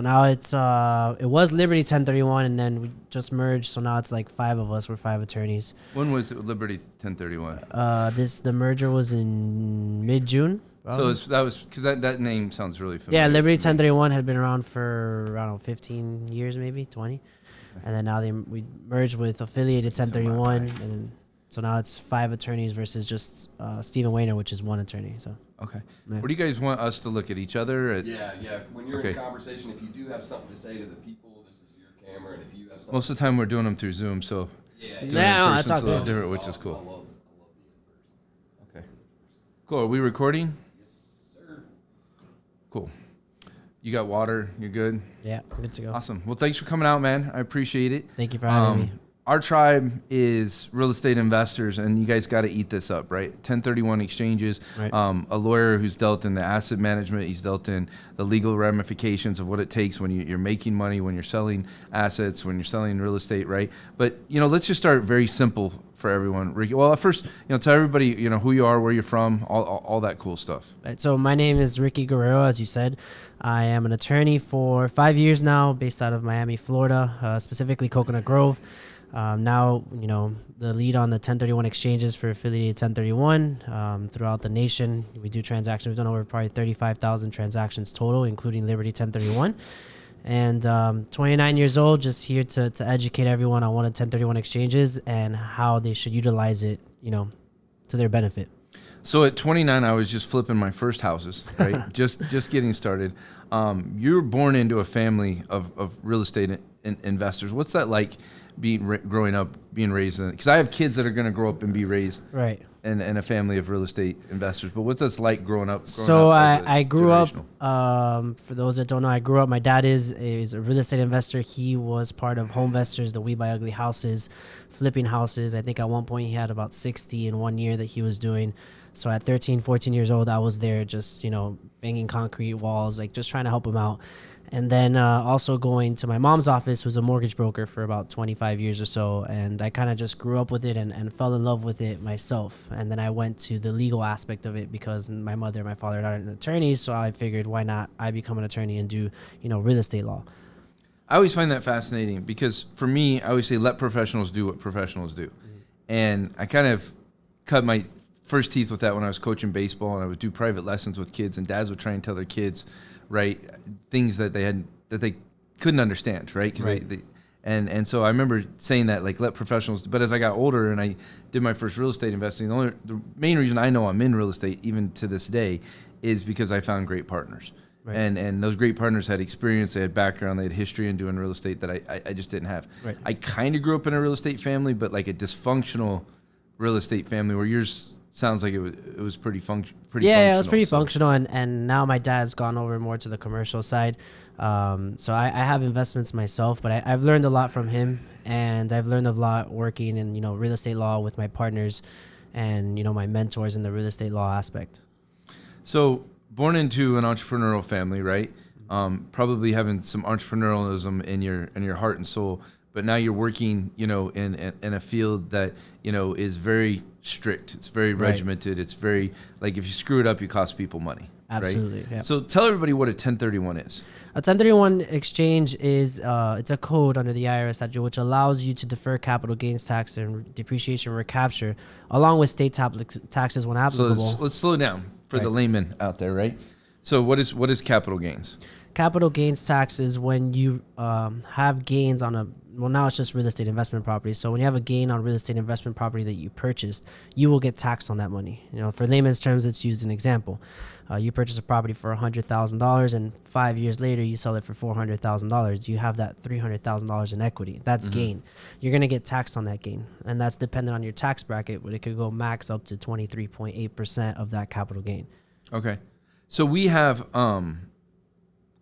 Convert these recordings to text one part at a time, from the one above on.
Now it was Liberty 1031, and then we just merged, so now it's like 5 of us. We're 5 attorneys. When was it Liberty 1031? The merger was in mid-June. So that was because that name sounds really familiar. Yeah, Liberty 1031 had been around for, I don't know, 15 years, maybe 20. Okay. And then now we merged with Affiliated 1031, and so now it's 5 attorneys versus just Stephen Wayner, which is 1 attorney. So okay. Yeah. What do you guys want us to look at each other? Yeah. When you're in conversation, if you do have something to say to the people, this is your camera, and if you have something. Most of the time we're doing them through Zoom, so that's a little good. different, which is cool. I love the in-person. Okay. Cool. Are we recording? Yes, sir. Cool. You got water? You're good? Yeah, good to go. Awesome. Well, thanks for coming out, man. I appreciate it. Thank you for having me. Our tribe is real estate investors, and you guys got to eat this up, right? 1031 exchanges, right. A lawyer who's dealt in the asset management, he's dealt in the legal ramifications of what it takes when you're making money, when you're selling assets, when you're selling real estate, right? But, let's just start very simple for everyone. Ricky, well, first, tell everybody, who you are, where you're from, all that cool stuff. Right, so my name is Ricky Guerrero, as you said. I am an attorney for 5 years now, based out of Miami, Florida, specifically Coconut Grove. Now, the lead on the 1031 exchanges for Affiliated 1031 throughout the nation. We do transactions. We've done over probably 35,000 transactions total, including Liberty 1031. And 29 years old, just here to educate everyone on one of 1031 exchanges and how they should utilize it, to their benefit. So at 29, I was just flipping my first houses, right? just getting started. You were born into a family of real estate investors. What's that like? Growing up, being raised in, because I have kids that are going to grow up and be raised right in a family of real estate investors. But what's that like growing up? I grew up. For those that don't know, I grew up. My dad is a real estate investor. He was part of Homevestors, the We Buy Ugly Houses, flipping houses. I think at one point he had about 60 in 1 year that he was doing. So at 13, 14 years old, I was there just, banging concrete walls, like just trying to help him out. And then also going to my mom's office, who's a mortgage broker for about 25 years or so. And I kind of just grew up with it and fell in love with it myself. And then I went to the legal aspect of it because my mother and my father aren't attorneys. So I figured, why not I become an attorney and do, real estate law. I always find that fascinating because for me, I always say, let professionals do what professionals do. Mm-hmm. And I kind of cut my first teeth with that when I was coaching baseball, and I would do private lessons with kids, and dads would try and tell their kids, right, things that they couldn't understand, right? Right. And so I remember saying that, like, let professionals. But as I got older and I did my first real estate investing, the main reason I know I'm in real estate even to this day is because I found great partners. Right. And those great partners had experience, they had background, they had history in doing real estate that I just didn't have. Right. I kind of grew up in a real estate family, but like a dysfunctional real estate family, where yours sounds like it was pretty functional. Yeah, it was pretty functional, and now my dad's gone over more to the commercial side. So I have investments myself, but I've learned a lot from him, and I've learned a lot working in real estate law with my partners, and my mentors in the real estate law aspect. So born into an entrepreneurial family, right? Probably having some entrepreneurialism in your heart and soul, but now you're working, in a field that is very strict. It's very regimented. It's very, like, if you screw it up, you cost people money. Absolutely. Right? Yeah. So tell everybody what a 1031 is. A 1031 exchange is it's a code under the IRS statute which allows you to defer capital gains tax and depreciation recapture along with state taxes when applicable. So let's slow down for the layman out there, right? So what is capital gains? Capital gains tax is when you have gains on now it's just real estate investment property. So when you have a gain on real estate investment property that you purchased, you will get taxed on that money. For layman's terms, it's used an example. You purchase a property for $100,000 and 5 years later you sell it for $400,000. You have that $300,000 in equity. That's gain. You're going to get taxed on that gain. And that's dependent on your tax bracket, but it could go max up to 23.8% of that capital gain. Okay. So we have an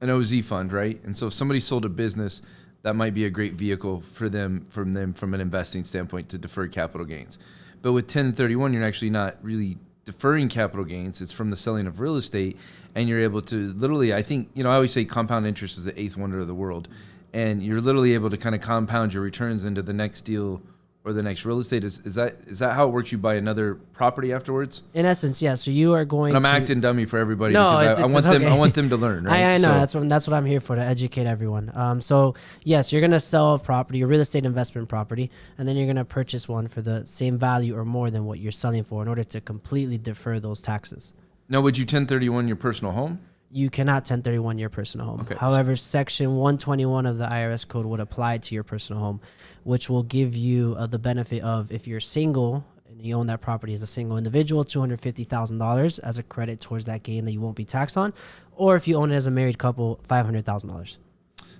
OZ fund, right? And so if somebody sold a business, that might be a great vehicle for them from an investing standpoint to defer capital gains. But with 1031, you're actually not really deferring capital gains. It's from the selling of real estate, and you're able to literally, I think, I always say compound interest is the eighth wonder of the world. And you're literally able to kind of compound your returns into the next deal or the next real estate? Is that how it works? You buy another property afterwards? In essence, yeah. So you are going. And I'm acting dummy for everybody because I want them to learn. Right? I know that's what I'm here for, to educate everyone. So yes, you're gonna sell a property, a real estate investment property, and then you're gonna purchase one for the same value or more than what you're selling for in order to completely defer those taxes. Now, would you 1031 your personal home? You cannot 1031 your personal home. Okay. However, Section 121 of the IRS code would apply to your personal home, which will give you the benefit of, if you're single and you own that property as a single individual, $250,000 as a credit towards that gain that you won't be taxed on, or if you own it as a married couple, $500,000.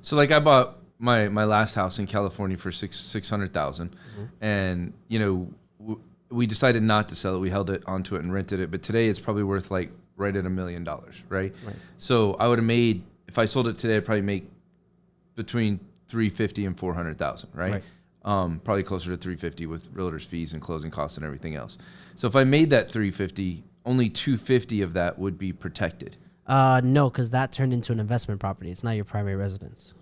So, like, I bought my last house in California for $600,000, and we decided not to sell it. We held it onto it and rented it, but today it's probably worth like right at $1 million, right? So I would have made, if I sold it today, I'd probably make between $350,000 and $400,000, right? Probably closer to $350,000 with realtor's fees and closing costs and everything else. So if I made that $350,000, only $250,000 of that would be protected. No, because that turned into an investment property. It's not your primary residence.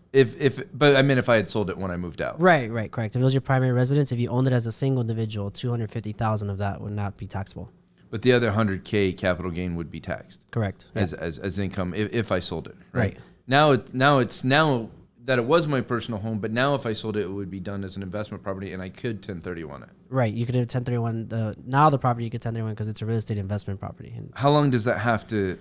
But I mean, if I had sold it when I moved out. Right, correct. If it was your primary residence, if you owned it as a single individual, $250,000 of that would not be taxable. But the other $100K capital gain would be taxed. Correct. As income if I sold it. Right. Now that it was my personal home, but now if I sold it, it would be done as an investment property, and I could 1031 it. Right. You could have 1031. Now the property you could 1031 because it's a real estate investment property. And how long does that have to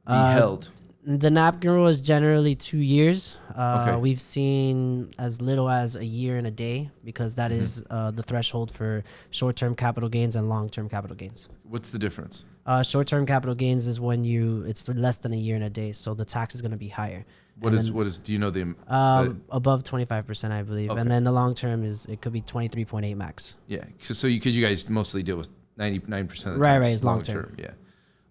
be held? The napkin rule is generally 2 years. Okay. We've seen as little as a year and a day because that is the threshold for short-term capital gains and long-term capital gains. What's the difference? Short-term capital gains is when it's less than a year and a day, so the tax is going to be higher. What is? Do you know the above 25%, I believe, okay. And then the long-term it could be 23.8 max. Yeah, so you guys mostly deal with 99% of the time. Right, it's long-term. Yeah.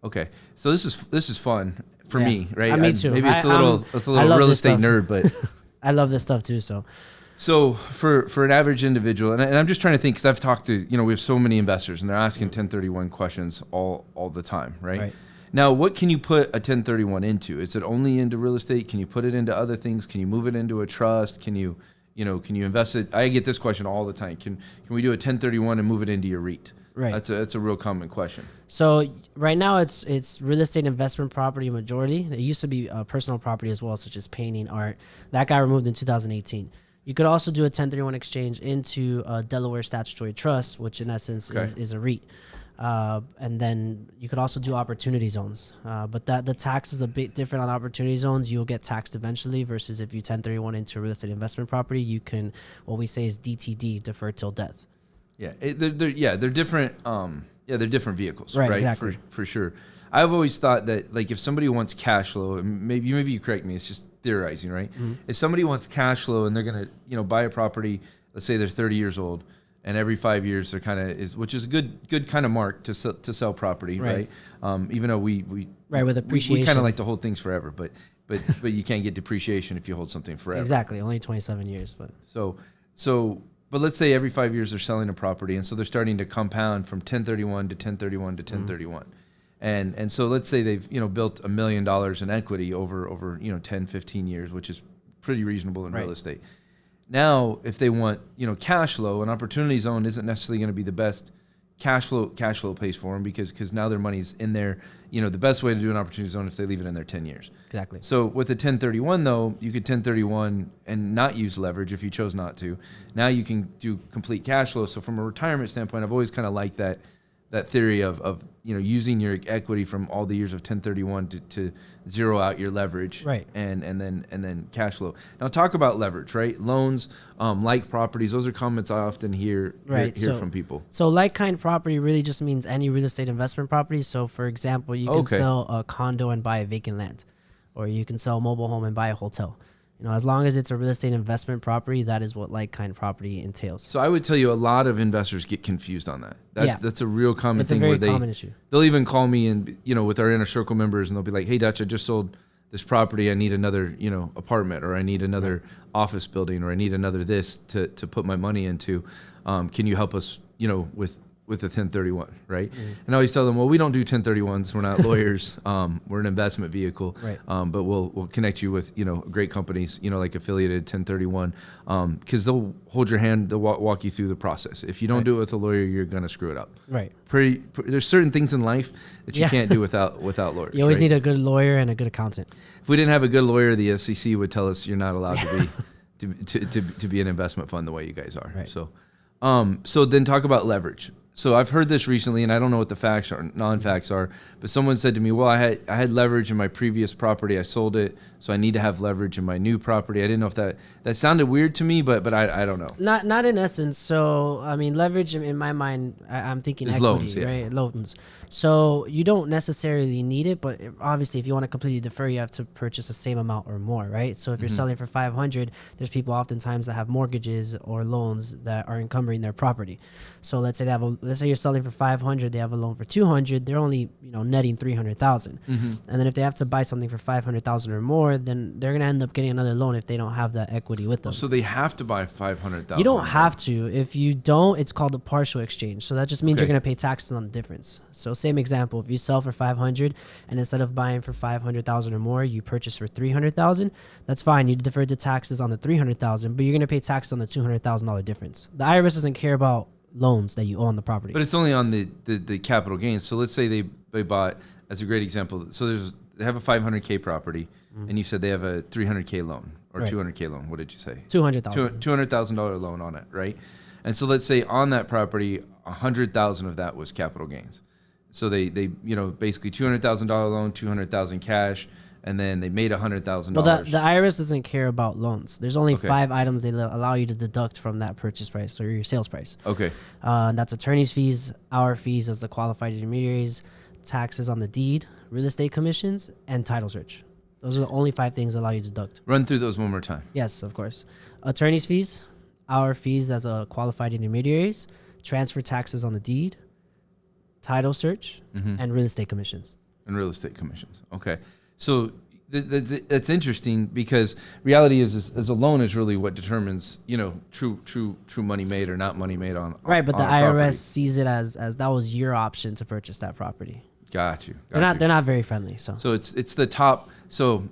Okay, so this is fun. For me, right? Me too. Maybe it's a little real estate nerd, but I love this stuff too. So for an average individual, and I'm just trying to think because I've talked to we have so many investors and they're asking 1031 questions all the time, right? Now, what can you put a 1031 into? Is it only into real estate? Can you put it into other things? Can you move it into a trust? Can you invest it? I get this question all the time. Can we do a 1031 and move it into your REIT? Right. That's a real common question. So right now it's real estate investment property majority. It used to be personal property as well, such as painting, art. That got removed in 2018. You could also do a 1031 exchange into a Delaware statutory trust, which in essence is a REIT. And then you could also do opportunity zones. But the tax is a bit different on opportunity zones. You'll get taxed eventually versus if you 1031 into a real estate investment property, you can, what we say is DTD, deferred till death. Yeah, they're different. They're different vehicles, right? Exactly. For sure. I've always thought that, like, if somebody wants cash flow, and maybe you correct me, it's just theorizing, right? Mm-hmm. If somebody wants cash flow and they're gonna buy a property, let's say they're 30 years old, and every 5 years they're which is a good kind of mark to sell property, right? Even though we with appreciation, we kind of like to hold things forever, but you can't get depreciation if you hold something forever. Exactly, only 27 years, but But let's say every 5 years they're selling a property, and so they're starting to compound from 1031 to 1031 to 1031. And so let's say they've built $1 million in equity over 10, 15 years, which is pretty reasonable in real estate. Now, if they want cash flow, an opportunity zone isn't necessarily going to be the best cash flow pays for them because now their money's in there. The best way to do an opportunity zone if they leave it in there 10 years. Exactly. So with a 1031 though, you could 1031 and not use leverage if you chose not to. Now you can do complete cash flow. So from a retirement standpoint, I've always kind of liked that theory of using your equity from all the years of 1031 to zero out your leverage, right? And then cash flow. Now talk about leverage, right? Loans, like properties. Those are comments I often hear from people. So like kind property really just means any real estate investment property. So for example, you can sell a condo and buy a vacant land, or you can sell a mobile home and buy a hotel. As long as it's a real estate investment property, that is what like kind property entails. So I would tell you a lot of investors get confused on that. That's a real common thing. It's a very common issue. They'll even call me and with our inner circle members, and they'll be like, "Hey, Dutch, I just sold this property. I need another apartment, or I need another office building, or I need another this to put my money into. Can you help us with with a 1031, right? And I always tell them, well, we don't do 1031s. We're not lawyers. We're an investment vehicle. Right. But we'll connect you with, great companies, like affiliated 1031, because they'll hold your hand. They'll walk you through the process. If you don't do it with a lawyer, you're going to screw it up. Right. There's certain things in life that you can't do without lawyers. You always need a good lawyer and a good accountant. If we didn't have a good lawyer, the SEC would tell us you're not allowed to be an investment fund the way you guys are. Right. So then talk about leverage. So I've heard this recently, and I don't know what the facts or non-facts are, but someone said to me, well, I had leverage in my previous property. I sold it, so I need to have leverage in my new property. I didn't know if that sounded weird to me, but I don't know. Not in essence. So, I mean, leverage in my mind, I'm thinking It's equity, loans, yeah. right? Loans. So you don't necessarily need it, but obviously if you want to completely defer, you have to purchase the same amount or more, right? So if you're selling for 500, there's people oftentimes that have mortgages or loans that are encumbering their property. So let's say let's say you're selling for 500, they have a loan for 200, they're only, netting 300,000. And then if they have to buy something for 500,000 or more, then they're going to end up getting another loan if they don't have that equity with them. So they have to buy 500,000. You don't have to. If you don't, it's called a partial exchange. So that just means you're going to pay taxes on the difference. So same example, if you sell for 500 and instead of buying for 500,000 or more, you purchase for 300,000, that's fine. You defer the taxes on the 300,000, but you're going to pay taxes on the $200,000 difference. The IRS doesn't care about loans that you owe on the property. But it's only on the capital gains. So let's say they bought, as a great example, so they have a 500K property, and you said they have a 300K loan or 200K loan. What did you say? $200,000 loan on it, right? And so let's say on that property, 100,000 of that was capital gains. So they basically $200,000 loan, 200,000 cash, and then they made $100,000. Well, the IRS doesn't care about loans. There's only 5 items they allow you to deduct from that purchase price or your sales price. Okay. That's attorney's fees, our fees as the qualified intermediaries, taxes on the deed, real estate commissions, and title search. Those are the only 5 things that allow you to deduct. Run through those one more time. Yes, of course. Attorney's fees, our fees as a qualified intermediaries, transfer taxes on the deed, title search, and real estate commissions. And real estate commissions. Okay. So that's interesting because reality is a loan is really what determines, true money made or not money made on right. But on the a IRS property. sees it as that was your option to purchase that property. Got you. They're not very friendly. So it's the top. So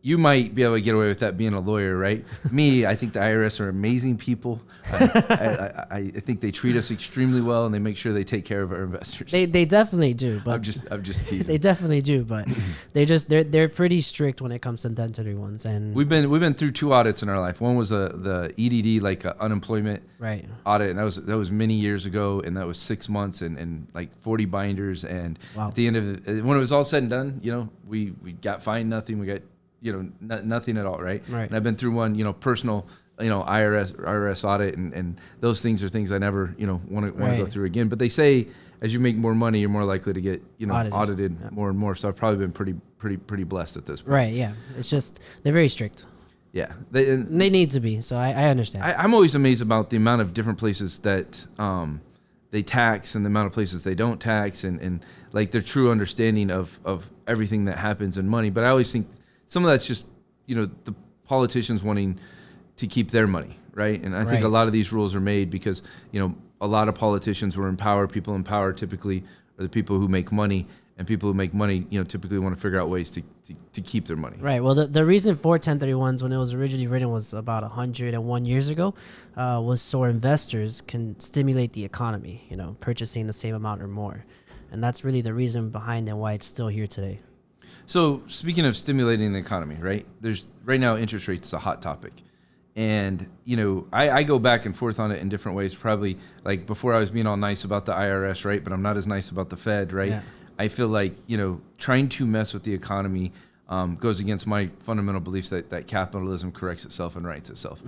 you might be able to get away with that being a lawyer, right? Me, I think the IRS are amazing people. I think they treat us extremely well, and they make sure they take care of our investors. They definitely do. But I'm just teasing. They definitely do, but they're pretty strict when it comes to 1031s. And we've been through 2 audits in our life. One was the EDD, like unemployment audit, and that was many years ago, and that was 6 months and like 40 binders. And at the end of it, when it was all said and done, we got fined nothing. We got nothing at all, right? And I've been through one, personal, IRS audit, and those things are things I never, want to go through again. But they say as you make more money, you're more likely to get, audited more and more. So I've probably been pretty blessed at this point. Right. Yeah. It's just they're very strict. Yeah. They need to be. So I understand. I'm always amazed about the amount of different places that they tax and the amount of places they don't tax and like their true understanding of everything that happens in money. But I always think some of that's just, the politicians wanting to keep their money, right? And I think a lot of these rules are made because, a lot of politicians were in power. People in power typically are the people who make money, and people who make money, typically want to figure out ways to keep their money. Right. Well, the reason for 1031s when it was originally written was about 101 years ago, was so investors can stimulate the economy, purchasing the same amount or more. And that's really the reason behind it, why it's still here today. So speaking of stimulating the economy, right? Right now interest rates is a hot topic. And, I go back and forth on it in different ways. Probably like before I was being all nice about the IRS, right? But I'm not as nice about the Fed, right? Yeah. I feel like, trying to mess with the economy goes against my fundamental beliefs that capitalism corrects itself and rights itself.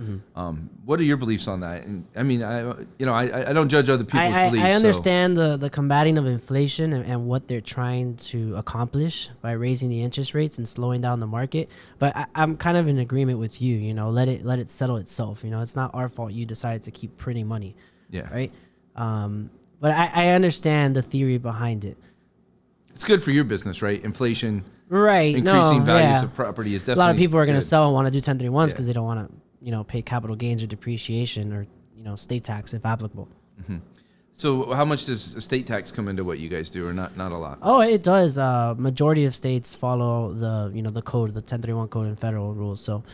What are your beliefs on that? And I mean, I don't judge other people's beliefs. I understand the combating of inflation and what they're trying to accomplish by raising the interest rates and slowing down the market. But I'm kind of in agreement with you. Let it settle itself. It's not our fault you decided to keep printing money. Yeah. Right. But I understand the theory behind it. It's good for your business, right? Inflation. Right. Increasing values of property is definitely a lot of people are going to sell and want to do 1031s because they don't want to, pay capital gains or depreciation or, state tax if applicable. So how much does estate tax come into what you guys do, or not a lot? Oh, it does. Majority of states follow the code, the 1031 code and federal rules. So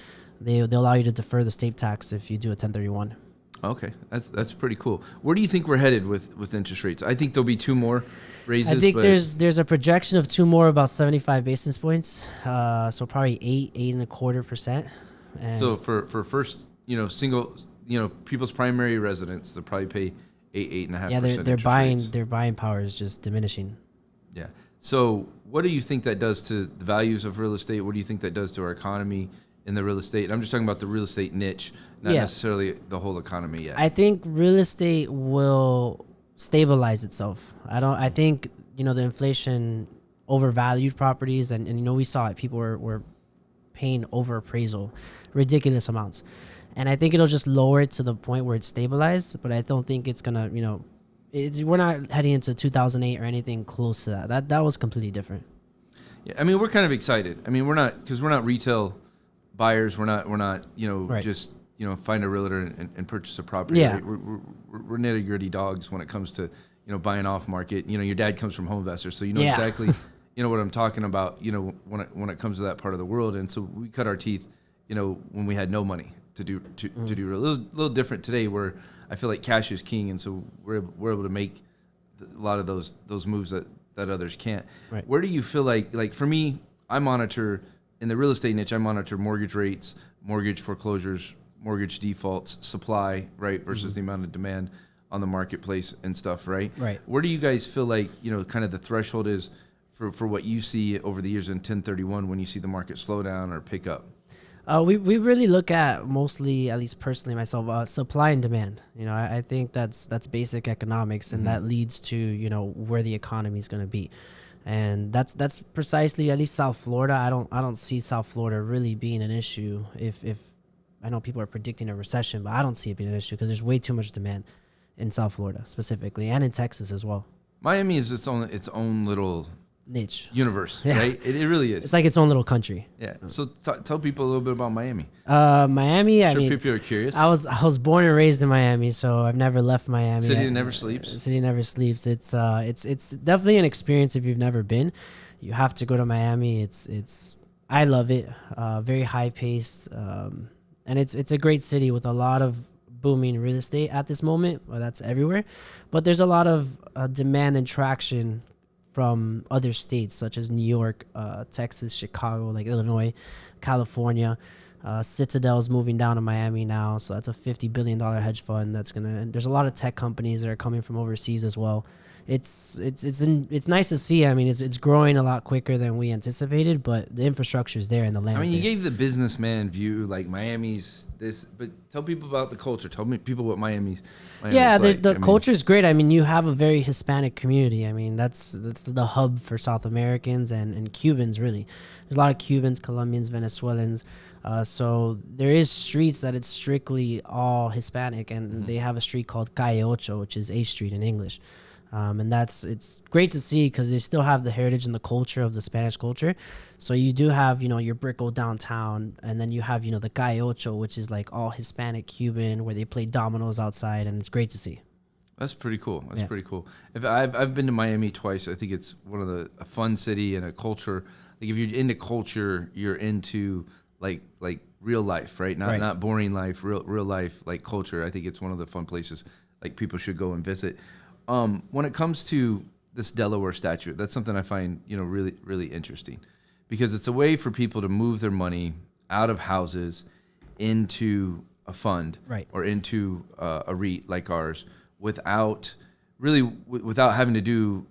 they allow you to defer the state tax if you do a 1031. Okay, that's pretty cool. Where do you think we're headed with interest rates? I think there'll be 2 more raises. I think there's a projection of 2 more, about 75 basis points. So probably 8.25%. So for first, single, people's primary residence, they'll probably pay 8.5%. Yeah, their buying power is just diminishing. Yeah. So what do you think that does to the values of real estate? What do you think that does to our economy in the real estate? And I'm just talking about the real estate niche, not necessarily the whole economy yet. I think real estate will stabilize itself. I think, the inflation overvalued properties, and we saw it. People were paying over appraisal, ridiculous amounts. And I think it'll just lower it to the point where it's stabilized, but I don't think it's gonna, we're not heading into 2008 or anything close to that. That was completely different. Yeah, I mean, we're kind of excited. I mean, we're not retail buyers. We're not Right. just find a realtor and purchase a property. Yeah. Right? We're nitty gritty dogs when it comes to buying off market. Your dad comes from Home Investor, so exactly what I'm talking about. When it comes to that part of the world, and so we cut our teeth. When we had no money to do real. It was a little different today, where I feel like cash is king, and so we're able to make a lot of those moves that others can't. Right. Where do you feel like for me, I monitor in the real estate niche. I monitor mortgage rates, mortgage foreclosures, mortgage defaults, supply, right, versus the amount of demand on the marketplace and stuff, right? Right. Where do you guys feel like kind of the threshold is for what you see over the years in 1031 when you see the market slow down or pick up? We really look at mostly, at least personally myself, supply and demand. I think that's basic economics, and that leads to where the economy is going to be, and that's precisely, at least South Florida. I don't see South Florida really being an issue. If I know people are predicting a recession, but I don't see it being an issue because there's way too much demand in South Florida specifically, and in Texas as well. Miami is its own little niche universe, right? It really is. It's like its own little country. Yeah. So tell people a little bit about Miami. Miami. I'm sure people are curious. I was born and raised in Miami, so I've never left Miami. City that never sleeps. City never sleeps. It's definitely an experience if you've never been. You have to go to Miami. I love it. Very high paced, and it's a great city with a lot of booming real estate at this moment. Well, that's everywhere, but there's a lot of demand and traction from other states such as New York, Texas, Chicago, like Illinois, California. Citadel's moving down to Miami now, so that's a $50 billion hedge fund there's a lot of tech companies that are coming from overseas as well. It's nice to see. I mean, it's growing a lot quicker than we anticipated, but the infrastructure is there and the land. I mean, you there. gave the businessman view, like Miami's this, but tell people about the culture. Tell people what Miami's yeah, like. The culture is great. I mean, you have a very Hispanic community. I mean, that's the hub for South Americans and Cubans, really. There's a lot of Cubans, Colombians, Venezuelans. So there is streets that it's strictly all Hispanic, and they have a street called Calle Ocho, which is 8th Street in English. And it's great to see because they still have the heritage and the culture of the Spanish culture. So you do have, your Brickell downtown, and then you have, the Calle Ocho, which is like all Hispanic Cuban, where they play dominoes outside, and it's great to see. That's pretty cool. That's pretty cool. I've been to Miami twice. I think it's a fun city and a culture. Like if you're into culture, you're into like real life, right? Not boring life, real life, like culture. I think it's one of the fun places like people should go and visit. When it comes to this Delaware statute, that's something I find, really, really interesting because it's a way for people to move their money out of houses into a fund or into a REIT like ours without having to do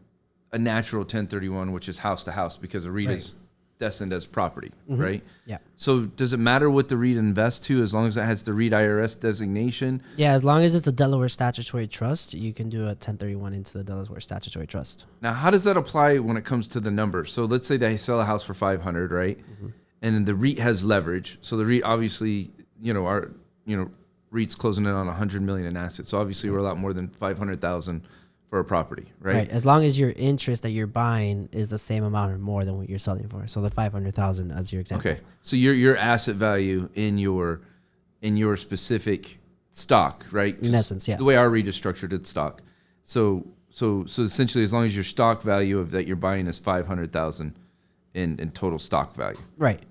a natural 1031, which is house to house, because a REIT is destined as property, right? Yeah. So does it matter what the REIT invests to as long as it has the REIT IRS designation? Yeah, as long as it's a Delaware statutory trust, you can do a 1031 into the Delaware statutory trust. Now, how does that apply when it comes to the number? So let's say they sell a house for $500, right? And then the REIT has leverage. So the REIT obviously, REIT's closing in on $100 million in assets. So obviously we're a lot more than $500,000 for a property, right? As long as your interest that you're buying is the same amount or more than what you're selling for. So the $500,000 as your example. Okay. So your asset value in your specific stock, right? In essence, yeah. The way our REIT is structured, it's stock. So essentially, as long as your stock value of that you're buying is 500,000 in total stock value. Right.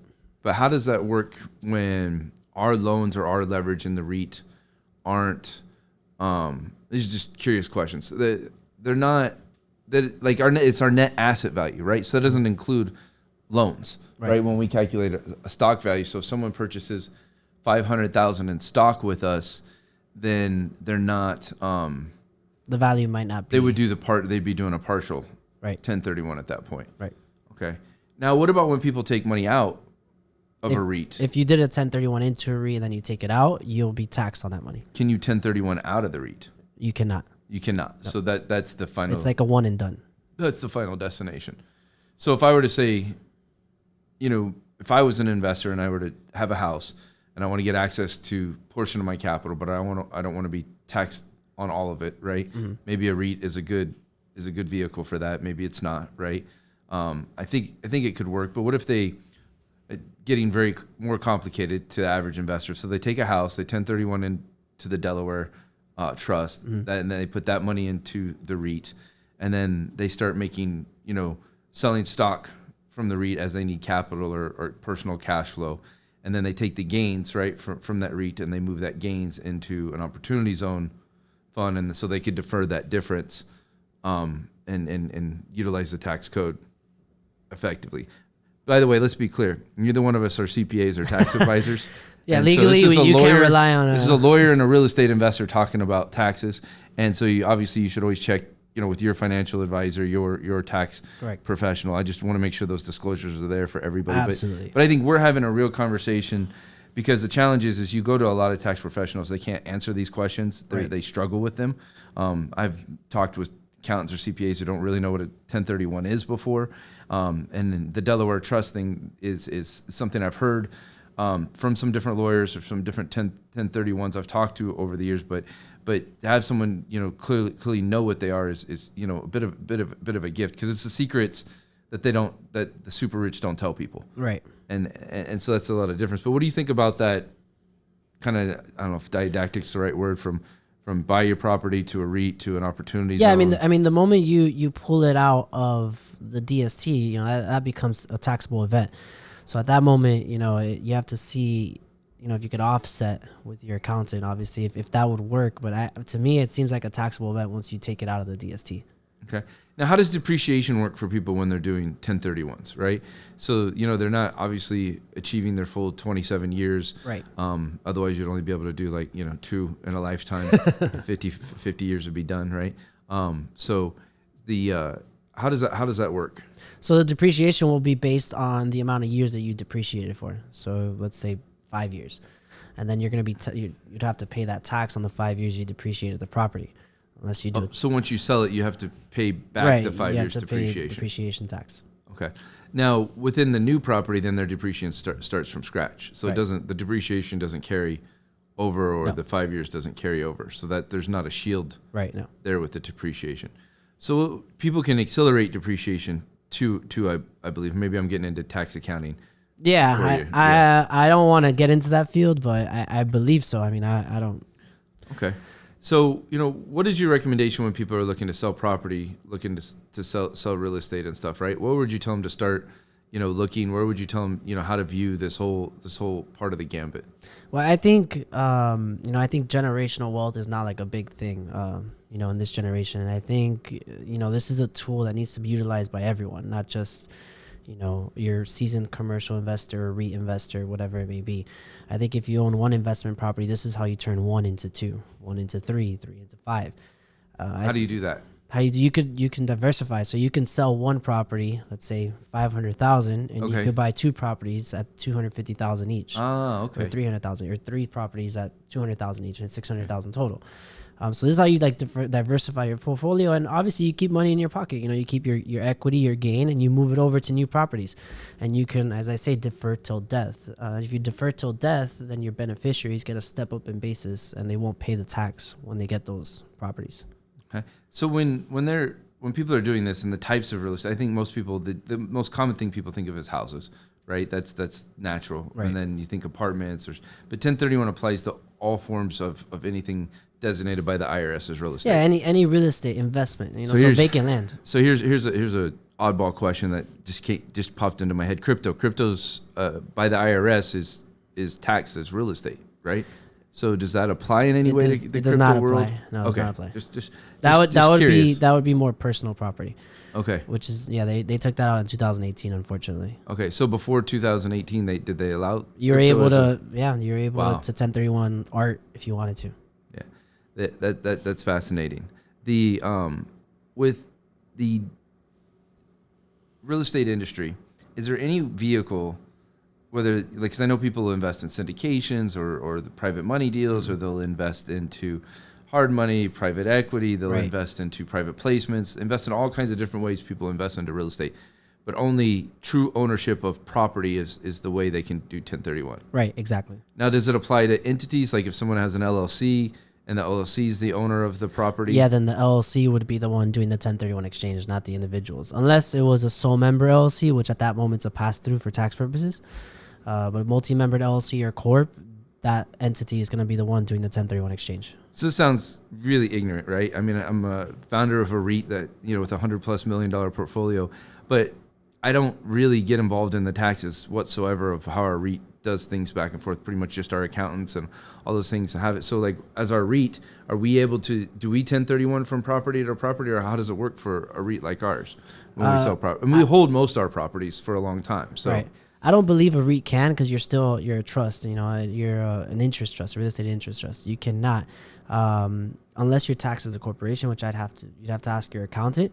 But how does that work when our loans or our leverage in the REIT aren't? These are just curious questions. They're not that like it's our net asset value, right? So that doesn't include loans, right? When we calculate a stock value. So if someone purchases 500,000 in stock with us, then they're not. The value might not be. They would do they'd be doing a partial right 1031 at that point. Right. Okay. Now, what about when people take money out of a REIT? If you did a 1031 into a REIT and then you take it out, you'll be taxed on that money. Can you 1031 out of the REIT? You cannot. You cannot. No. So that's the final. It's like a one and done. That's the final destination. So if I were to say, if I was an investor and I were to have a house and I want to get access to a portion of my capital, but I don't want to be taxed on all of it, right? Mm-hmm. Maybe a REIT is a good vehicle for that. Maybe it's not, right? I think it could work. But what if getting very more complicated to the average investor? So they take a house, they 1031 into the Delaware trust, mm-hmm. And then they put that money into the REIT, and then they start making, selling stock from the REIT as they need capital or personal cash flow. And then they take the gains, right, from that REIT, and they move that gains into an opportunity zone fund, and so they could defer that difference and utilize the tax code effectively. By the way, let's be clear. Neither one of us are CPAs or tax advisors. Yeah, and legally, so you can't rely on this is a lawyer and a real estate investor talking about taxes. And so you should always check, with your financial advisor, your tax professional. I just want to make sure those disclosures are there for everybody. Absolutely. But I think we're having a real conversation, because the challenge is you go to a lot of tax professionals, they can't answer these questions. They struggle with them. I've talked with accountants or CPAs who don't really know what a 1031 is before. And the Delaware trust thing is something I've heard from some different lawyers or some different 1031s I've talked to over the years. But to have someone clearly know what they are is a bit of a gift, because it's the secrets that the super rich don't tell people. Right. And so that's a lot of difference. But what do you think about that kind of, I don't know if didactic's the right word, from buy your property to a REIT to an opportunity zone? I mean the moment you pull it out of the DST, that becomes a taxable event. So at that moment, you have to see, if you could offset with your accountant, obviously, if that would work. But to me, it seems like a taxable event once you take it out of the DST. Okay. Now, how does depreciation work for people when they're doing 1031s, right? So, they're not obviously achieving their full 27 years. Right. Otherwise, you'd only be able to do 2 in a lifetime. 50 years would be done, right? So how does that work? So the depreciation will be based on the amount of years that you depreciated for. So let's say 5 years. And then you're going to be you'd have to pay that tax on the 5 years you depreciated the property. Unless you do. So once you sell it, you have to pay back the 5 years depreciation. Pay depreciation tax. Okay. Now, within the new property, then their depreciation starts from scratch. So the depreciation doesn't carry over, or the 5 years doesn't carry over. So that there's not a shield there with the depreciation. So people can accelerate depreciation to I believe, maybe I'm getting into tax accounting. Yeah, I don't want to get into that field, but I believe so. I mean, I don't. Okay. So, what is your recommendation when people are looking to sell property, looking to sell real estate and stuff, right? What would you tell them to start, looking? Where would you tell them, how to view this whole part of the gambit? Well, I think, I think generational wealth is not like a big thing, in this generation. And I think, this is a tool that needs to be utilized by everyone, not just, your seasoned commercial investor or REIT investor, whatever it may be. I think if you own one investment property, this is how you turn 1 into 2, 1 into 3, 3 into 5. How do you do that? You can diversify. So you can sell one property, let's say 500,000, and you could buy 2 properties at 250,000 each. Oh, okay. Or 300,000, or 3 properties at 200,000 each, and 600,000 total. So this is how you diversify your portfolio, and obviously you keep money in your pocket. You keep your equity, your gain, and you move it over to new properties. And you can, as I say, defer till death. If you defer till death, then your beneficiaries get a step up in basis, and they won't pay the tax when they get those properties. Okay. So when people are doing this and the types of real estate, I think most people, the most common thing people think of is houses, right? That's natural. Right. And then you think apartments, but 1031 applies to all forms of anything designated by the IRS as real estate. Yeah, any real estate investment, you know, So so here's- vacant land. So here's a oddball question that just popped into my head. Crypto's by the IRS is taxed as real estate, right? So does that apply in any way to the It does crypto not world? apply. No, it does not apply. Just That would be more personal property, okay. which is they took that out in 2018, unfortunately. Okay, so before 2018, did they allow? You're crypto able as to you're able Wow. to 1031 art if you wanted to. Yeah, that's fascinating. The with the real estate industry, is there any vehicle, whether like, because I know people will invest in syndications or the private money deals, or they'll invest into hard money, private equity, they'll Right. invest into private placements, invest in all kinds of different ways people invest into real estate. But only true ownership of property is the way they can do 1031. Right, exactly. Now, does it apply to entities? Like if someone has an LLC and the LLC is the owner of the property? Yeah, then the LLC would be the one doing the 1031 exchange, not the individuals, unless it was a sole member LLC, which at that moment is a pass through for tax purposes. But multi-membered LLC or corp, that entity is going to be the one doing the 1031 exchange. So this sounds really ignorant, right? I mean, I'm a founder of a REIT that, with $100+ million portfolio, but I don't really get involved in the taxes whatsoever of how our REIT does things back and forth. Pretty much just our accountants and all those things have it. So like as our REIT, are we able to, do we 1031 from property to property, or how does it work for a REIT like ours when we sell property? And we hold most of our proproperties for a long time. So Right. I don't believe a REIT can, because you're a trust. You're an interest trust, a real estate interest trust. You cannot, unless you're taxed as a corporation, which you'd have to ask your accountant.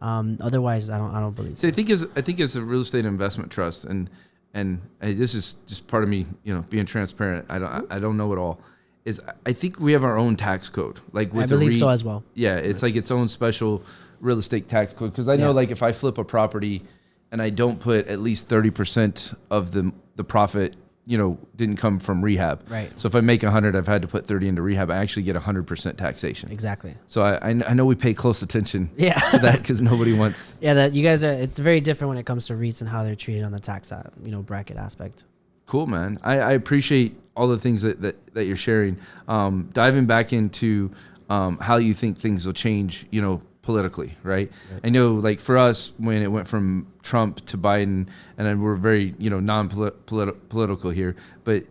Otherwise, I don't believe. So I think as a real estate investment trust, and this is just part of me, being transparent. I don't know it all. Is I think we have our own tax code, like with I believe REIT, so as well. Yeah, it's like its own special real estate tax code, because I know like if I flip a property and I don't put at least 30% of the profit, didn't come from rehab. Right. So if I make 100, I've had to put 30 into rehab. I actually get 100% taxation. Exactly. So I know we pay close attention Yeah. to that, because nobody wants. Yeah, that you guys are. It's very different when it comes to REITs and how they're treated on the tax, bracket aspect. Cool, man. I appreciate all the things that you're sharing. Diving back into how you think things will change, politically, right? I know, like for us, when it went from Trump to Biden, and then we're very, non-political here, but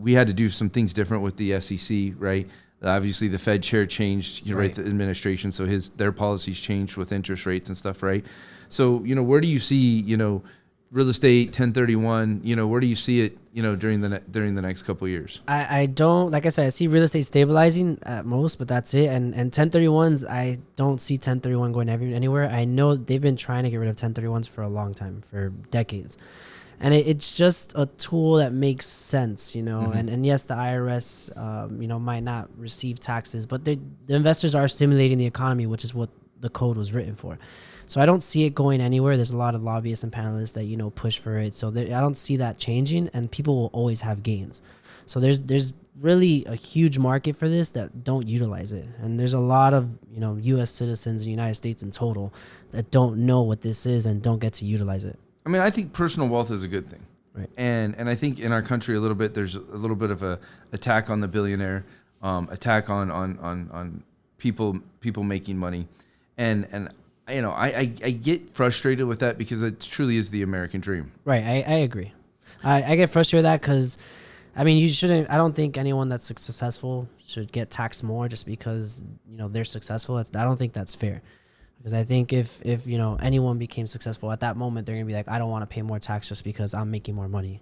we had to do some things different with the SEC, right? Obviously, the Fed chair changed, right? The administration, so their policies changed with interest rates and stuff, right? So, where do you see, real estate 1031? Where do you see it, during the next couple of years? I don't, like I said, I see real estate stabilizing at most, but that's it. And 1031s, I don't see 1031 going anywhere. I know they've been trying to get rid of 1031s for a long time, for decades. And it's just a tool that makes sense, Mm-hmm. and yes, the IRS, might not receive taxes, but the investors are stimulating the economy, which is what the code was written for. So I don't see it going anywhere. There's a lot of lobbyists and panelists that, push for it. So I don't see that changing, and people will always have gains. So there's really a huge market for this that don't utilize it. And there's a lot of, U.S. citizens in the United States in total that don't know what this is and don't get to utilize it. I mean, I think personal wealth is a good thing. Right. And I think in our country there's a little bit of a attack on the billionaire, attack on people making money. And I get frustrated with that, because it truly is the American dream. Right. I agree. I get frustrated with that, because you shouldn't. I don't think anyone that's successful should get taxed more just because they're successful. I don't think that's fair, because I think if anyone became successful at that moment, they're gonna be like, I don't want to pay more tax just because I'm making more money.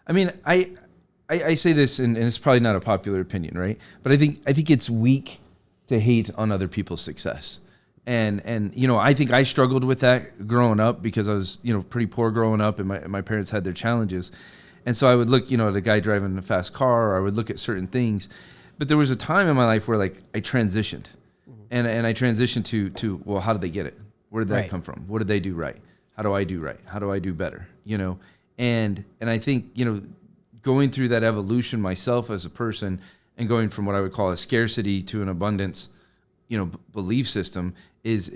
I mean, I say this, and it's probably not a popular opinion, right? But I think it's weak to hate on other people's success. And I think I struggled with that growing up, because I was pretty poor growing up, and my parents had their challenges. And so I would look at a guy driving a fast car, or I would look at certain things. But there was a time in my life where like I transitioned, and I transitioned to well, how did they get it? Where did that come from? What did they do right? How do I do right? How do I do better? And I think going through that evolution myself as a person, and going from what I would call a scarcity to an abundance, belief system is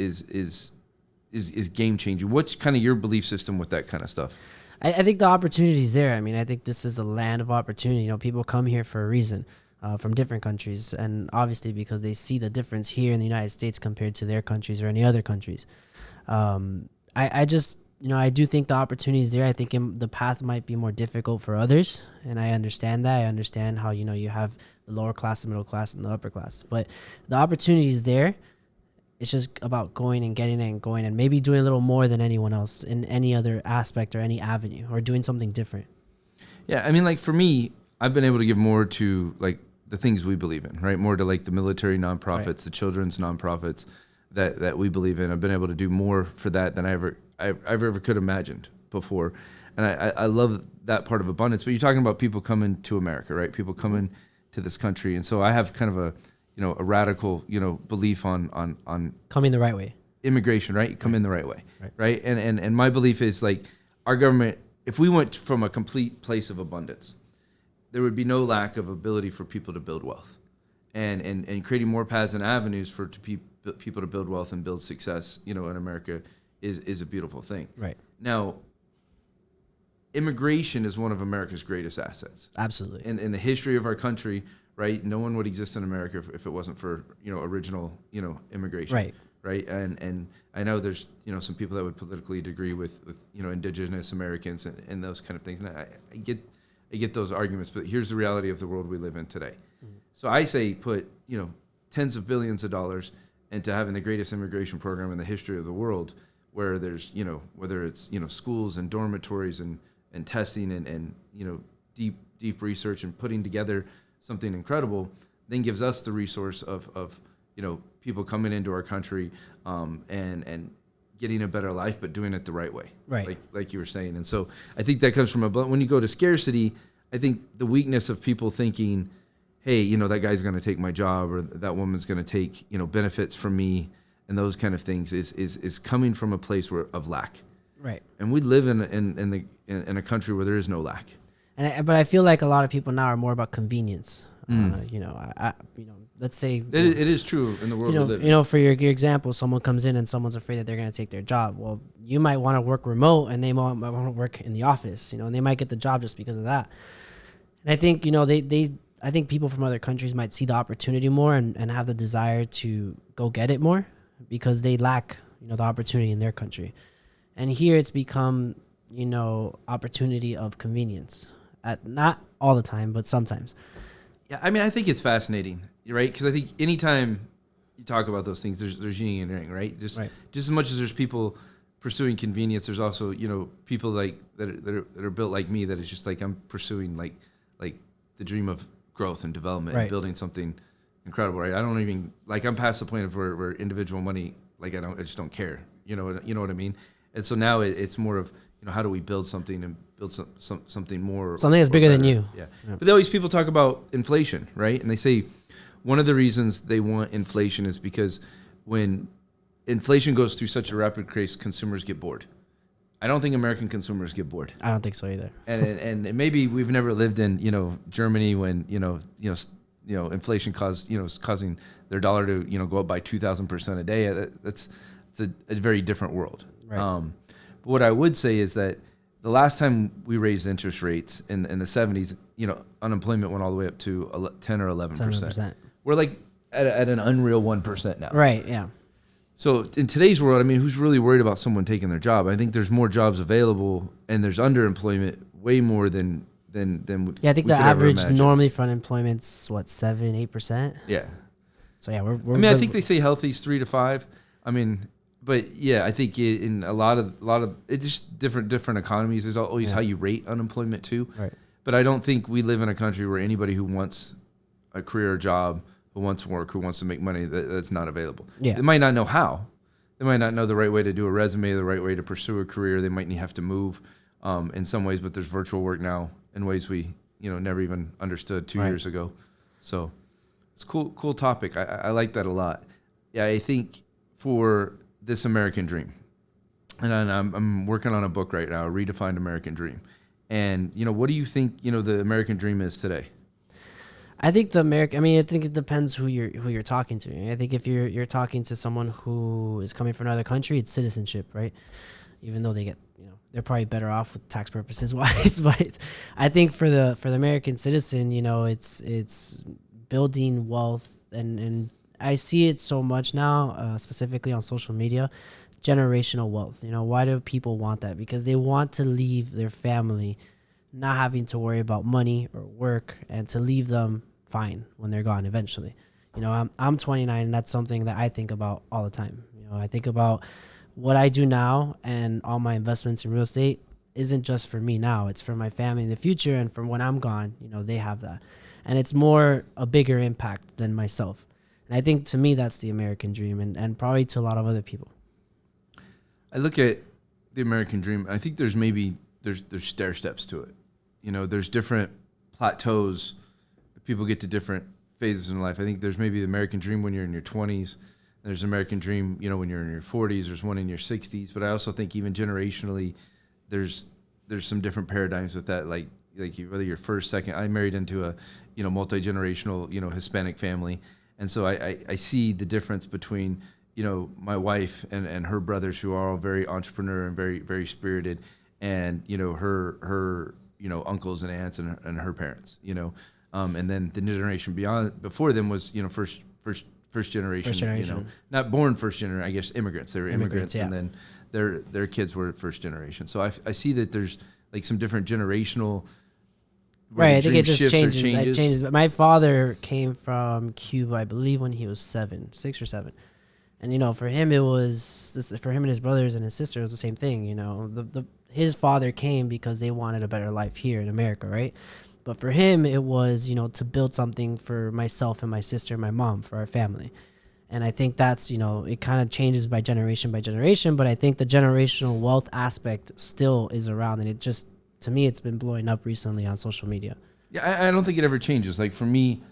game changing. What's kind of your belief system with that kind of stuff? I think the opportunity is there. I mean, I think this is a land of opportunity. You know, people come here for a reason. From different countries, and obviously because they see the difference here in the United States compared to their countries or any other countries. I just, you know, I do think the opportunity is there. I think the path might be more difficult for others, and I understand that. I understand how, you know, you have the lower class, the middle class, and the upper class, but the opportunity is there. It's just about going and getting it and going and maybe doing a little more than anyone else in any other aspect or any avenue, or doing something different. Yeah, I mean, like for me, I've been able to give more to like the things we believe in, right? More to like the military nonprofits, right, the children's nonprofits that we believe in. I've been able to do more for that than I ever could imagined before. And I love that part of abundance. But you're talking about people coming to America, right? People coming to this country. And so I have kind of a radical, belief on Coming the right way. Immigration, right? Come in the right way, right? And my belief is like our government, if we went from a complete place of abundance, there would be no lack of ability for people to build wealth, and creating more paths and avenues for people to build wealth and build success, in America is a beautiful thing. Right. Now, immigration is one of America's greatest assets. Absolutely. In the history of our country, right? No one would exist in America if it wasn't for, original, immigration. Right. Right. And I know there's, some people that would politically agree with indigenous Americans and those kind of things. And I get those arguments, but here's the reality of the world we live in today. Mm-hmm. So I say put, tens of billions of dollars into having the greatest immigration program in the history of the world, where there's, whether it's, schools and dormitories and testing and deep research and putting together something incredible, then gives us the resource of people coming into our country and getting a better life, but doing it the right way, right? Like you were saying. And so I think that comes from when you go to scarcity, I think the weakness of people thinking, hey, that guy's going to take my job, or that woman's going to take, benefits from me, and those kind of things is coming from a place of lack. Right. And we live in a country where there is no lack. But I feel like a lot of people now are more about convenience. Let's say it is true in the world we live in. For your example, someone comes in and someone's afraid that they're going to take their job. Well, you might want to work remote, and they might want to work in the office, and they might get the job just because of that. And I think, I think people from other countries might see the opportunity more and have the desire to go get it more because they lack, the opportunity in their country. And here it's become, opportunity of convenience. Not all the time, but sometimes. Yeah, I mean, I think it's fascinating, right? Because I think anytime you talk about those things, there's yin and yang, right? Just as much as there's people pursuing convenience, there's also people like that are built like me, that is just like I'm pursuing like the dream of growth and development and building something incredible, right? I don't even I'm past the point of where individual money, I just don't care, you know what I mean? And so now it's more of how do we build something and build something more, something that's bigger than you. Yeah. But people talk about inflation, right? And they say one of the reasons they want inflation is because when inflation goes through such a rapid pace, consumers get bored. I don't think American consumers get bored. I don't think so either. And maybe we've never lived in Germany when inflation causing their dollar to go up by 2,000% a day. It's a very different world. Right. But what I would say is that the last time we raised interest rates in the 70s, unemployment went all the way up to 10 or 11%. We're at an unreal 1% now. Right. Yeah. So in today's world, I mean, who's really worried about someone taking their job? I think there's more jobs available, and there's underemployment way more than yeah, I think the average normally for unemployment's 7-8%. Yeah. So yeah, we're I mean, I think they say healthy is 3 to 5. I mean, but yeah, I think in a lot of it's just different economies. There's always how you rate unemployment too. Right. But I don't think we live in a country where anybody who wants a career or job, who wants work, who wants to make money, that's not available. Yeah. They might not know how. They might not know the right way to do a resume, the right way to pursue a career. They might have to move in some ways, but there's virtual work now in ways we never even understood 2 years ago. So it's cool topic. I like that a lot. Yeah, I think for this American dream, and I'm working on a book right now, Redefined American Dream. And what do you think the American dream is today? I think I think it depends who you're talking to. I think if you're talking to someone who is coming from another country, it's citizenship, right? Even though they get they're probably better off with tax purposes wise. But I think for the American citizen, you know, it's building wealth, and I see it so much now, specifically on social media, generational wealth. You know, why do people want that? Because they want to leave their family not having to worry about money or work, and to leave them fine when they're gone eventually. You know, I'm 29, and that's something that I think about all the time. You know, I think about what I do now, and all my investments in real estate isn't just for me now. It's for my family in the future, and from when I'm gone, you know, they have that. And it's more a bigger impact than myself. And I think to me, that's the American dream, and probably to a lot of other people. I look at the American dream. I think there's stair steps to it. You know, there's different plateaus. People get to different phases in life. I think there's maybe the American dream when you're in your 20s. There's an American dream, you know, when you're in your 40s. There's one in your 60s. But I also think even generationally, there's some different paradigms with that. Like whether you're first, second. I married into a, you know, multi-generational, you know, Hispanic family, and so I see the difference between, you know, my wife and her brothers, who are all very entrepreneur and very, very spirited, and, you know, her you know, uncles and aunts and her parents, you know, and then the generation before them was, you know, first generation, you know, not born first generation, I guess immigrants. They were immigrants, yeah. And then their kids were first generation. So I see that there's like some different generational. Right, I think it just changes. It changes. But my father came from Cuba, I believe, when he was 6 or 7. And, you know, for him, for him and his brothers and his sister, it was the same thing. You know, his father came because they wanted a better life here in America, right? But for him, it was, you know, to build something for myself and my sister and my mom, for our family. And I think that's, you know, it kind of changes by generation, but I think the generational wealth aspect still is around. And it just, to me, it's been blowing up recently on social media. Yeah, I don't think it ever changes. Like for me,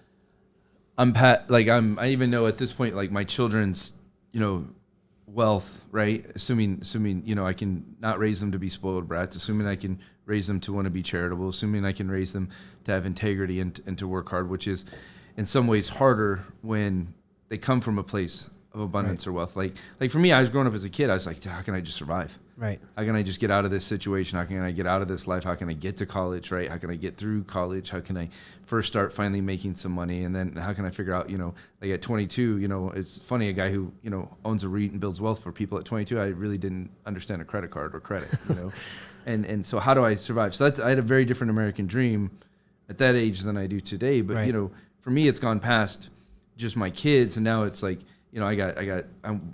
I even know at this point, like my children's, you know, wealth, right? Assuming, you know, I can not raise them to be spoiled brats, assuming I can raise them to want to be charitable, assuming I can raise them to have integrity and to work hard, which is in some ways harder when they come from a place of abundance, right, or wealth. Like for me, I was growing up as a kid, I was like, how can I just survive? Right. How can I just get out of this situation? How can I get out of this life? How can I get to college, right? How can I get through college? How can I first start finally making some money? And then how can I figure out, you know, like at 22, you know, it's funny, a guy who, you know, owns a REIT and builds wealth for people at 22, I really didn't understand a credit card or credit, you know? and so how do I survive? So I had a very different American dream at that age than I do today. But, you know, for me, it's gone past just my kids. And now it's like, you know,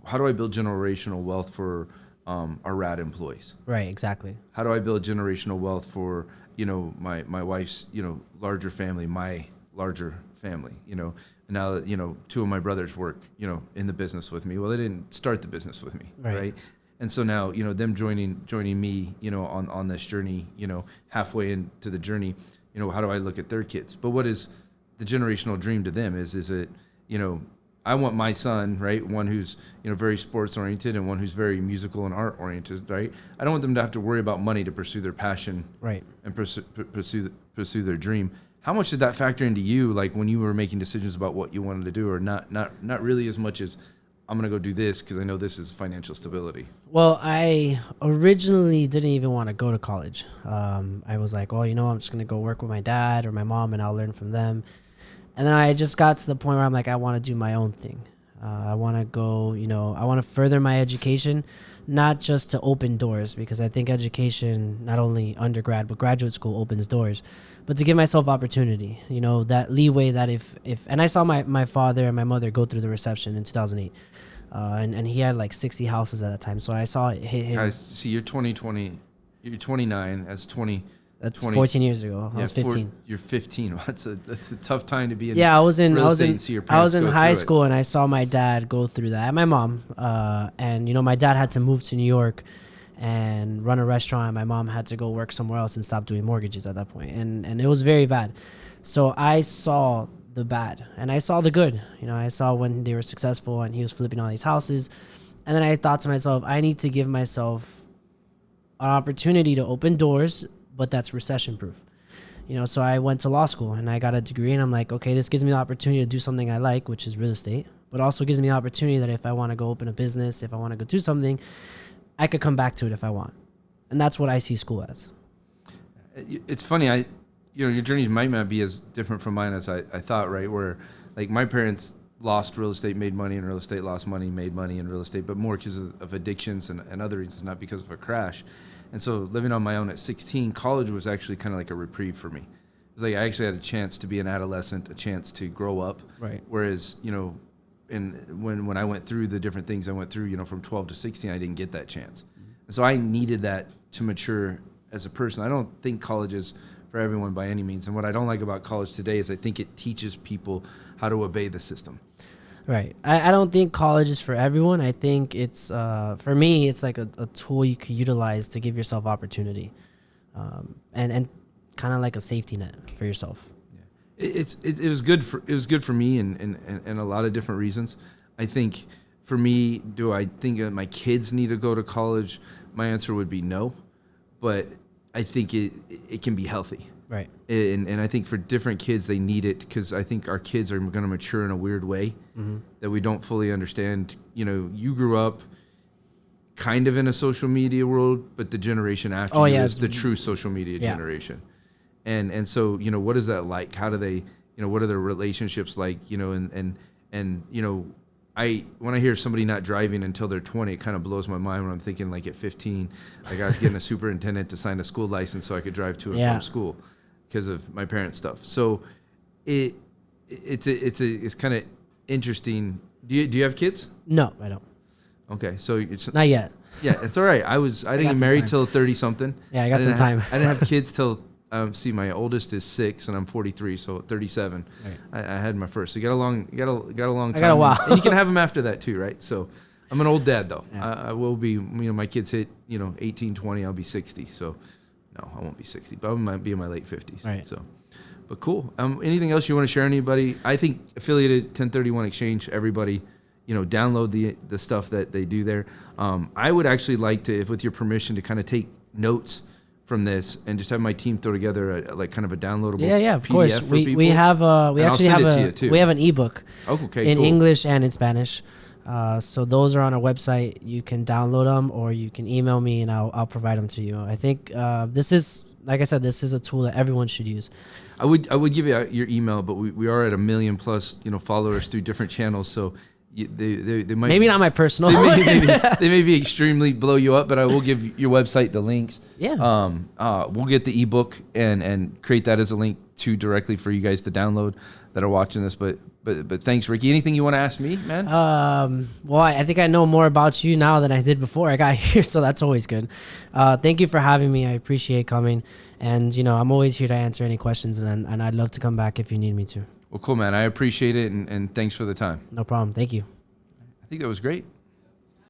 how do I build generational wealth for our RADD employees? Right, exactly. How do I build generational wealth for, you know, my wife's, you know, larger family, my larger family, you know? And now that, you know, 2 of my brothers work, you know, in the business with me. Well, they didn't start the business with me, right? And so now, you know, them joining me, you know, on this journey, you know, halfway into the journey, you know, how do I look at their kids? But what is the generational dream to them? Is it, you know, I want my son, right, one who's, you know, very sports oriented and one who's very musical and art oriented, right? I don't want them to have to worry about money to pursue their passion, right, and pursue their dream. How much did that factor into you, like when you were making decisions about what you wanted to do, or not really as much as I'm gonna go do this because I know this is financial stability? Well, I originally didn't even want to go to college. I was like, well, you know, I'm just gonna go work with my dad or my mom, and I'll learn from them. And then I just got to the point where I'm like, I want to do my own thing. I want to go, you know, I want to further my education, not just to open doors, because I think education, not only undergrad, but graduate school opens doors, but to give myself opportunity, you know, that leeway that if and I saw my father and my mother go through the reception in 2008. And he had like 60 houses at that time. So I saw it hit him. Guys, see, you're you're 29, that's 20. That's 14 years ago. I was 15. You're 15. That's a tough time to be in. Yeah, I was in high school, it. And I saw my dad go through that, and my mom. And you know, my dad had to move to New York and run a restaurant. My mom had to go work somewhere else and stop doing mortgages at that point, and it was very bad. So I saw the bad, and I saw the good. You know, I saw when they were successful, and he was flipping all these houses, and then I thought to myself, I need to give myself an opportunity to open doors, but that's recession proof. You know, so I went to law school and I got a degree, and I'm like, okay, this gives me the opportunity to do something I like, which is real estate, but also gives me the opportunity that if I want to go open a business, if I want to go do something, I could come back to it if I want. And that's what I see school as. It's funny. Your journey might not be as different from mine as I thought, right? Where like my parents lost real estate, made money in real estate, lost money, made money in real estate, but more because of addictions and other reasons, not because of a crash. And so living on my own at 16, college was actually kind of like a reprieve for me. It was like I actually had a chance to be an adolescent, a chance to grow up. Right. Whereas, when I went through the different things I went through, from 12 to 16, I didn't get that chance. And so I needed that to mature as a person. I don't think college is for everyone by any means. And what I don't like about college today is I think it teaches people how to obey the system. Right. I don't think college is for everyone. I think it's, for me, it's like a tool you could utilize to give yourself opportunity, and kind of like a safety net for yourself. It was good for me in a lot of different reasons. I think for me, do I think that my kids need to go to college? My answer would be no, but I think it can be healthy. Right. And I think for different kids, they need it because I think our kids are going to mature in a weird way that we don't fully understand. You grew up kind of in a social media world, but the generation after you is the true social media generation. And so, what is that like? How do they, what are their relationships like? When I hear somebody not driving until they're 20, it kind of blows my mind when I'm thinking like at 15, like I was getting a superintendent to sign a school license so I could drive to and from school because of my parents' stuff. So it's kind of interesting. Do you have kids? No, I don't. Okay. So it's not yet. Yeah, it's all right. I didn't get married till 30 something. Yeah, I got some time. I didn't have kids till my oldest is 6 and I'm 43, so 37. Right. I had my first. So you got a long time. I got a while. And you can have them after that too, right? So I'm an old dad though. Yeah. I will be. My kids hit 18, 20. I'll be 60. So no, I won't be 60, but I might be in my late 50s. Right. So, but cool. Anything else you want to share? Anybody? I think affiliated 1031 exchange. Everybody, download the stuff that they do there. I would actually like to, if with your permission, to kind of take notes from this and just have my team throw together a kind of a downloadable of PDF course. for We people. have we And actually I'll have send it to you, too. we have an ebook in cool. English and in Spanish. So those are on our website. You can download them or you can email me and I'll provide them to you. I think this is, like I said, this is a tool that everyone should use. I would give you your email, but we are at 1 million plus followers through different channels, so they might maybe not my personal. They may be extremely blow you up, but I will give your website the links. Yeah. We'll get the ebook and create that as a link to directly for you guys to download that are watching this. But thanks, Ricky. Anything you want to ask me, man? Well, I think I know more about you now than I did before I got here, so that's always good. Thank you for having me. I appreciate coming, and I'm always here to answer any questions, and I'd love to come back if you need me to. Well, cool, man. I appreciate it, and thanks for the time. No problem. Thank you. I think that was great.